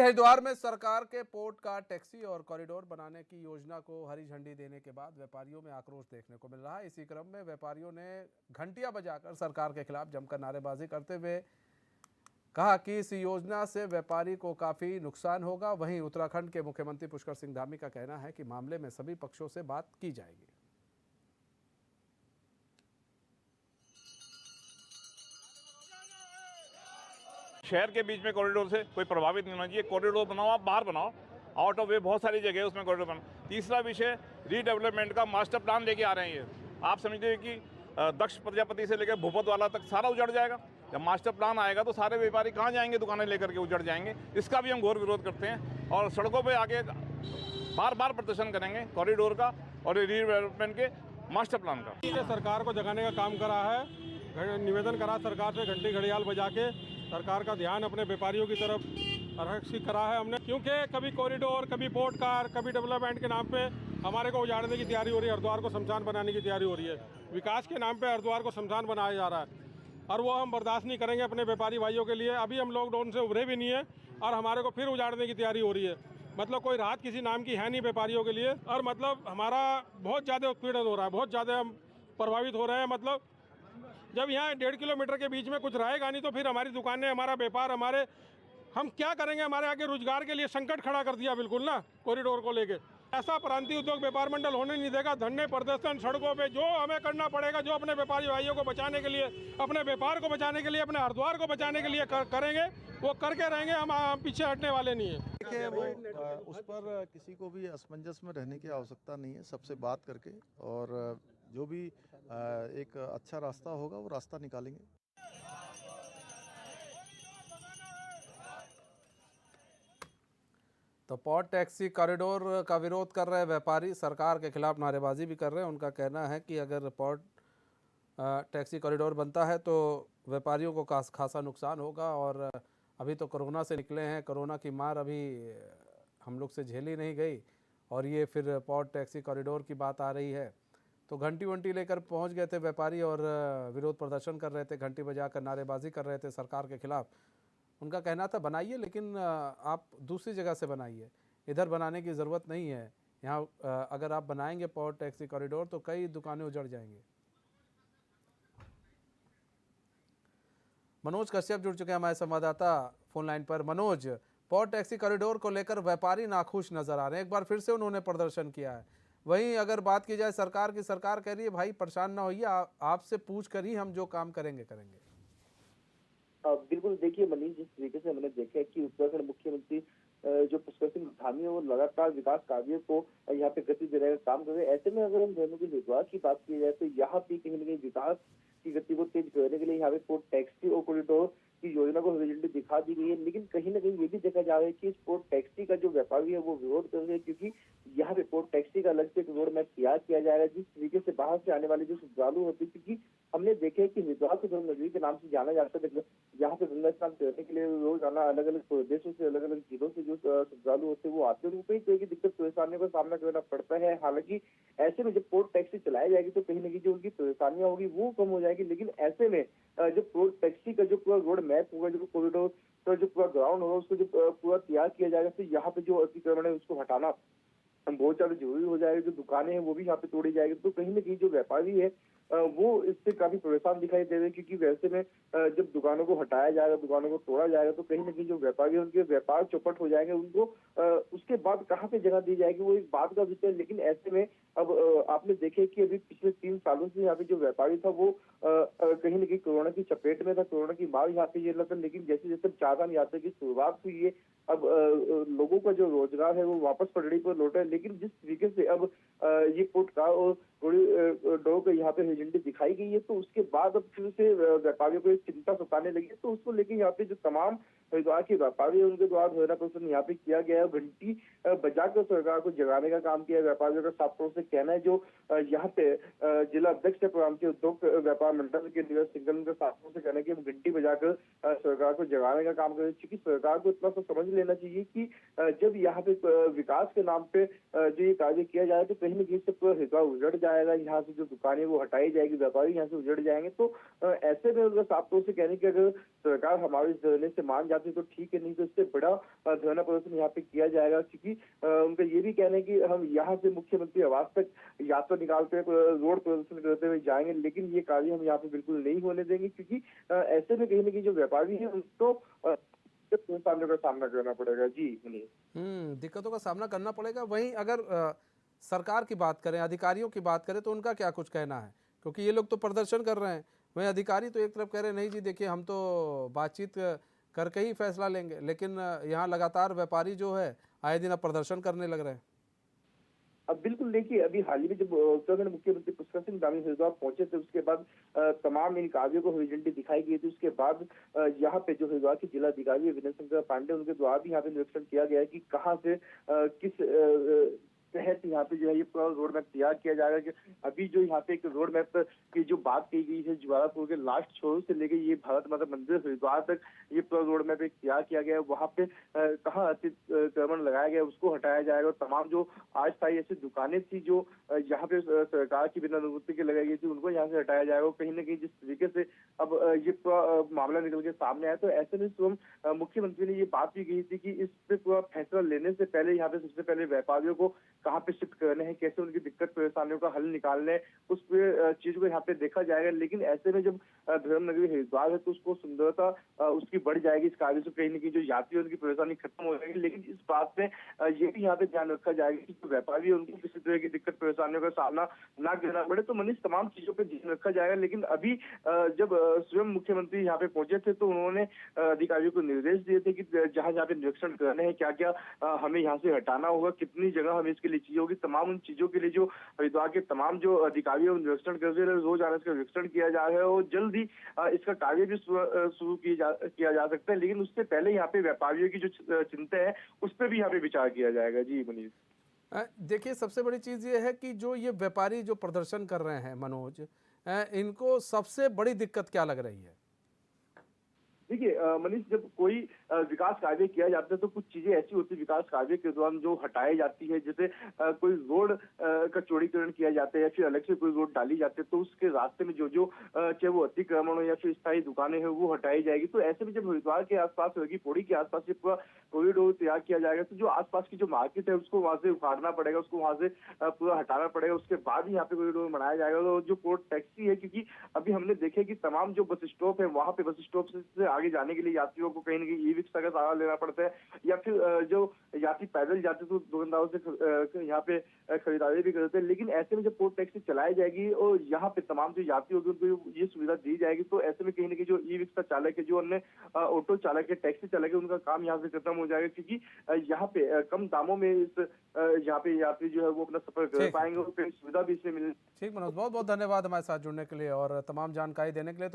हरिद्वार में सरकार के पोर्ट का टैक्सी और कॉरिडोर बनाने की योजना को हरी झंडी देने के बाद व्यापारियों में आक्रोश देखने को मिल रहा है। इसी क्रम में व्यापारियों ने घंटियां बजाकर सरकार के खिलाफ जमकर नारेबाजी करते हुए कहा कि इस योजना से व्यापारी को काफी नुकसान होगा। वहीं उत्तराखंड के मुख्यमंत्री पुष्कर सिंह धामी का कहना है कि मामले में सभी पक्षों से बात की जाएगी। शहर के बीच में कॉरिडोर से कोई प्रभावित नहीं होना चाहिए। कॉरिडोर बनाओ, आप बाहर बनाओ, आउट ऑफ वे बहुत सारी जगह है उसमें कॉरिडोर बनाओ। तीसरा विषय रीडेवलपमेंट का मास्टर प्लान लेके आ रहे हैं। ये आप समझिए कि दक्ष प्रजापति से लेकर भूपत वाला तक सारा उजड़ जाएगा। जब मास्टर प्लान आएगा तो सारे व्यापारी कहाँ जाएंगे, दुकानें लेकर के उजड़ जाएंगे। इसका भी हम घोर विरोध करते हैं और सड़कों पर आगे बार बार प्रदर्शन करेंगे कॉरिडोर का और रीडेवलपमेंट के मास्टर प्लान का। सरकार को जगाने का काम करा है, निवेदन करा सरकार से घंटी घड़ियाल बजा के सरकार का ध्यान अपने व्यापारियों की तरफ आकर्षित करा है हमने, क्योंकि कभी कॉरिडोर, कभी पोर्ट कार, कभी डेवलपमेंट के नाम पे हमारे को उजाड़ने की तैयारी हो रही है, हरिद्वार को शमशान बनाने की तैयारी हो रही है। विकास के नाम पे हरिद्वार को शमशान बनाया जा रहा है और वो हम बर्दाश्त नहीं करेंगे अपने व्यापारी भाइयों के लिए। अभी हम लॉकडाउन से उभरे भी नहीं है और हमारे को फिर उजाड़ने की तैयारी हो रही है। मतलब कोई राहत किसी नाम की है नहीं व्यापारियों के लिए और मतलब हमारा बहुत ज़्यादा उत्पीड़न हो रहा है, बहुत ज़्यादा हम प्रभावित हो रहे हैं। मतलब जब यहाँ 1.5 किलोमीटर के बीच में कुछ रहेगा नहीं तो फिर हमारी दुकानें, हमारा व्यापार, हम क्या करेंगे? हमारे आगे रोजगार के लिए संकट खड़ा कर दिया बिल्कुल ना कॉरिडोर को लेके। ऐसा प्रांतीय उद्योग व्यापार मंडल होने नहीं देगा। धरने, प्रदर्शन, सड़कों पे जो हमें करना पड़ेगा, जो अपने व्यापारी भाइयों को बचाने के लिए, अपने व्यापार को बचाने के लिए, अपने हरिद्वार को बचाने के लिए करेंगे, वो करके रहेंगे। हम पीछे हटने वाले नहीं है। देखिए, वो उस पर किसी को भी असमंजस में रहने की आवश्यकता नहीं है। सबसे बात करके और जो भी एक अच्छा रास्ता होगा वो रास्ता निकालेंगे। तो पोर्ट टैक्सी कॉरिडोर का विरोध कर रहे व्यापारी सरकार के खिलाफ नारेबाजी भी कर रहे हैं। उनका कहना है कि अगर पोर्ट टैक्सी कॉरिडोर बनता है तो व्यापारियों को खासा नुकसान होगा और अभी तो कोरोना से निकले हैं, कोरोना की मार अभी हम लोग से झेली नहीं गई और ये फिर पोर्ट टैक्सी कॉरिडोर की बात आ रही है। तो घंटी वंटी लेकर पहुंच गए थे व्यापारी और विरोध प्रदर्शन कर रहे थे, घंटी बजाकर नारेबाजी कर रहे थे सरकार के खिलाफ। उनका कहना था बनाइए लेकिन आप दूसरी जगह से बनाइए, इधर बनाने की ज़रूरत नहीं है। यहाँ अगर आप बनाएंगे पोर्ट टैक्सी कॉरिडोर तो कई दुकानें उजड़ जाएंगी। मनोज कश्यप जुड़ चुके हैं हमारे संवाददाता फोन लाइन पर। मनोज, पोर्ट टैक्सी कॉरिडोर को लेकर व्यापारी नाखुश नजर आ रहे हैं। एक बार फिर से उन्होंने प्रदर्शन किया है। वहीं अगर बात की जाए सरकार की, सरकार कह रही है भाई परेशान ना होइए, आपसे पूछ कर ही हम जो काम करेंगे। बिल्कुल, देखिए मनीष, जिस तरीके से हमने देखा है कि उत्तराखंड मुख्यमंत्री जो पुष्कर सिंह धामी है वो लगातार विकास कार्यों को यहाँ पे गति दे रहे काम कर रहे हैं। ऐसे में अगर हम दोनों की हरिद्वार की बात की जाए तो यहाँ पे कहीं न कहीं विकास की गति को तेज करने के लिए यहाँ पे पोर्ट टैक्सी और कॉरिडोर की योजना को हरी झंडी दिखा दी गई है। लेकिन कहीं ना कहीं ये भी देखा जा रहा है कि इस पोर्ट टैक्सी का जो व्यापारी है वो विरोध कर रहे हैं, क्योंकि यहाँ पे पोर्ट टैक्सी का अलग से एक रोड मैप तैयार किया जा रहा है जिस तरीके से बाहर से आने वाले जो श्रद्धालु होते हैं, क्योंकि हमने देखे है कि हरिद्वार को गंगा नगरी के नाम से जाना जाता है। यहाँ पे गंगा स्नान करने के लिए रोजाना अलग अलग प्रदेशों से, अलग अलग जिलों से जो श्रद्धालु होते हैं वो आते हैं, उनको कई तरह की दिक्कत परेशानियों का सामना करना पड़ता है। हालांकि ऐसे में जब पोर्ट टैक्सी चलाई जाएगी तो कहीं ना कहीं जो उनकी परेशानियां होगी वो कम हो जाएगी। लेकिन ऐसे में जो पोर्ट टैक्सी का जो पूरा रोड मैप होगा, जो कॉरिडोर का जो पूरा ग्राउंड होगा, उसको जो पूरा तैयार किया जाएगा, तो यहाँ पे जो अतिक्रमण है उसको हटाना बहुत ज्यादा जरूरी हो जाएगा। जो दुकानें हैं वो भी यहाँ पे तोड़ी जाएगी। तो कहीं ना कहीं जो व्यापारी है वो इससे काफी परेशान दिखाई दे रहे हैं, क्योंकि वैसे में जब दुकानों को हटाया जाएगा, दुकानों को तोड़ा जाएगा, तो कहीं ना कहीं जो व्यापारी है उनके व्यापार चौपट हो जाएंगे। उनको उसके बाद कहाँ पे जगह दी जाएगी वो एक बात का विषय है। लेकिन ऐसे में अब आपने देखे कि अभी पिछले 3 सालों से यहाँ पे जो व्यापारी था वो कहीं ना कहीं कोरोना की चपेट में था, कोरोना की मार यहाँ पे झेल रहा था। लेकिन जैसे जैसे चारधाम यात्रा की शुरुआत हुई है, अब लोगों का जो रोजगार है वो वापस पटरी पर लौटा है। लेकिन जिस तरीके से अब ये पोर्ट का और कॉरिडोर को यहाँ पे हरी झंडी दिखाई गई है, तो उसके बाद अब फिर से व्यापारियों को एक चिंता सताने लगी है। तो उसको लेकर यहाँ पे जो तमाम हरिद्वार के व्यापारी है उनके द्वारा धरना प्रदर्शन यहाँ पे किया गया है। घंटी बजाकर सरकार को जगाने का काम किया है। व्यापारियों का साफ तौर से कहना है, जो यहाँ पे जिला अध्यक्ष है प्रोग्राम के उद्योग व्यापार मंडल के नीरज सिंघल का साफ तौर से कहना है कि हम घंटी बजाकर सरकार को जगाने का काम करें, क्योंकि सरकार को इतना सा समझ लेना चाहिए कि जब यहाँ पे विकास के नाम पे जो ये कार्य किया जाए तो कहीं न कहीं से पूरा हिस्सा उजड़ जाएगा, यहाँ से जो दुकानें वो हटाई जाएगी, व्यापारी यहाँ से उजड़ जाएंगे। तो ऐसे में उनका साफ तौर से कहने की अगर सरकार हमारे इस धरने से मान जाती है तो ठीक है, नहीं तो इससे बड़ा धरना प्रदर्शन यहाँ पे किया जाएगा, क्योंकि उनका ये भी कहना है कि हम यहाँ से मुख्यमंत्री आवास तक यात्रा निकालते रोड प्रदर्शन करते हुए जाएंगे, लेकिन ये कार्य हम यहाँ पे बिल्कुल नहीं होने देंगे, क्योंकि ऐसे में कहीं न कहीं जो व्यापारी है उनको सामने का सामना करना पड़ेगा। जी मनीष। दिक्कतों का सामना करना पड़ेगा। वहीं अगर सरकार की बात करें, अधिकारियों की बात करें, तो उनका क्या कुछ कहना है? क्योंकि ये लोग तो प्रदर्शन कर रहे हैं, वहीं अधिकारी तो एक तरफ कह रहे हैं नहीं जी देखिए हम तो बातचीत करके ही फैसला लेंगे, लेकिन यहाँ लगातार व्यापारी जो है आए दिन अब प्रदर्शन करने लग रहे हैं। अब बिल्कुल देखिए, अभी हाल ही में जब उत्तराखंड मुख्यमंत्री पुष्कर सिंह धामी हरिद्वार पहुंचे थे, उसके बाद तमाम इन कार्यों को हरी झंडी दिखाई गई थी। उसके बाद यहाँ पे जो हरिद्वार के जिलाधिकारी विनय शंकर पांडे, उनके द्वारा भी यहाँ पे निरीक्षण किया गया है कि कहाँ से किस तहत यहाँ पे जो है ये पूरा रोड मैप तैयार किया जाएगा। कि अभी जो यहाँ पे एक रोड मैप की जो बात की गई है, ज्वालापुर के लास्ट छोर से लेके ये भारत माता मंदिर हरिद्वार तक ये पूरा रोड मैप एक तैयार किया गया है। वहाँ पे कहाँ अतिक्रमण लगाया गया है उसको हटाया जाएगा, और तमाम जो अस्थायी ऐसी दुकानें थी जो यहाँ पे सरकार की बिना अनुमति के लगाई गई थी उनको यहाँ से हटाया जाएगा। कहीं ना कहीं जिस तरीके से अब ये पूरा मामला निकल के सामने आया, तो ऐसे में स्वयं मुख्यमंत्री ने ये बात भी कही थी कि इस पे पूरा फैसला लेने से पहले यहाँ पे सबसे पहले व्यापारियों को कहाँ पे शिफ्ट करने हैं, कैसे उनकी दिक्कत परेशानियों का हल निकालने हैं, उस चीज को यहाँ पे देखा जाएगा। लेकिन ऐसे में जब धर्मनगरी हरिद्वार है तो उसको सुंदरता उसकी बढ़ जाएगी इस कार्य से, कहीं न कहीं जो यात्री उनकी परेशानी खत्म हो जाएगी। लेकिन इस बात में ये भी यहाँ पे ध्यान रखा जाएगा कि जो व्यापारी है उनको किसी तरह की दिक्कत परेशानियों का सामना ना करना पड़े। तो मनीष, तमाम चीजों पे ध्यान रखा जाएगा। लेकिन अभी जब स्वयं मुख्यमंत्री यहाँ पे पहुंचे थे तो उन्होंने अधिकारियों को निर्देश दिए थे कि जहाँ जहाँ पे निरीक्षण करने हैं, क्या क्या हमें यहाँ से हटाना होगा, कितनी जगह हमें इसके लिए चाहिए होगी, तमाम उन चीजों के लिए जो हरिद्वार के तमाम जो अधिकारी निरीक्षण कर रहे हैं, रोजाना इसका निरीक्षण किया जा रहा है और जल्द ही इसका कार्य भी शुरू किया जा सकता है। लेकिन उससे पहले यहाँ पे व्यापारियों की जो चिंता है उस पर भी यहाँ पे विचार किया जाएगा। जी मनीष। देखिए सबसे बड़ी चीज़ ये है कि जो ये व्यापारी जो प्रदर्शन कर रहे हैं मनोज, इनको सबसे बड़ी दिक्कत क्या लग रही है? देखिए मनीष, जब कोई विकास कार्य किया जाता है तो कुछ चीजें ऐसी होती है विकास कार्य के दौरान जो हटाई जाती है, जैसे कोई रोड का चौड़ीकरण किया जाता है या फिर अलग से कोई रोड डाली जाती है तो उसके रास्ते में जो चाहे वो अतिक्रमण हो या फिर स्थायी दुकानें हैं वो हटाई जाएगी। तो ऐसे में जब हरिद्वार के आसपास होगी, पौड़ी के आसपास से पूरा कॉरिडोर तैयार किया जाएगा तो जो आसपास की जो मार्केट है उसको वहां से उखाड़ना पड़ेगा, उसको वहां से पूरा हटाना पड़ेगा। उसके बाद ही यहाँ पे कॉरिडोर बनाया जाएगा। और जो पोर्ट टैक्सी है, क्योंकि अभी हमने देखे कि तमाम जो बस स्टॉप है वहां पे बस स्टॉप से आगे जाने के लिए यात्रियों को कहीं ना कहीं ई रिक्शा का सहारा लेना पड़ता है, या फिर जो यात्री पैदल जाते तो दुकानदारों से यहाँ पे खरीदारी भी करते हैं। लेकिन ऐसे में जब पोर्ट टैक्सी चलाई जाएगी और यहाँ पे तमाम जो यात्री होगी उनको ये सुविधा दी जाएगी, तो ऐसे में कहीं ना कहीं जो ई रिक्शा चालक है, जो अन्य ऑटो चालक है, टैक्सी चालक है, उनका काम यहाँ से खत्म हो जाएगा, क्योंकि यहाँ पे कम दामों में यहाँ पे यात्री जो है वो अपना सफर कर पाएंगे और कई सुविधा भी इसमें मिलेगी। ठीक मनोज, बहुत बहुत धन्यवाद हमारे साथ जुड़ने के लिए और तमाम जानकारी देने के लिए।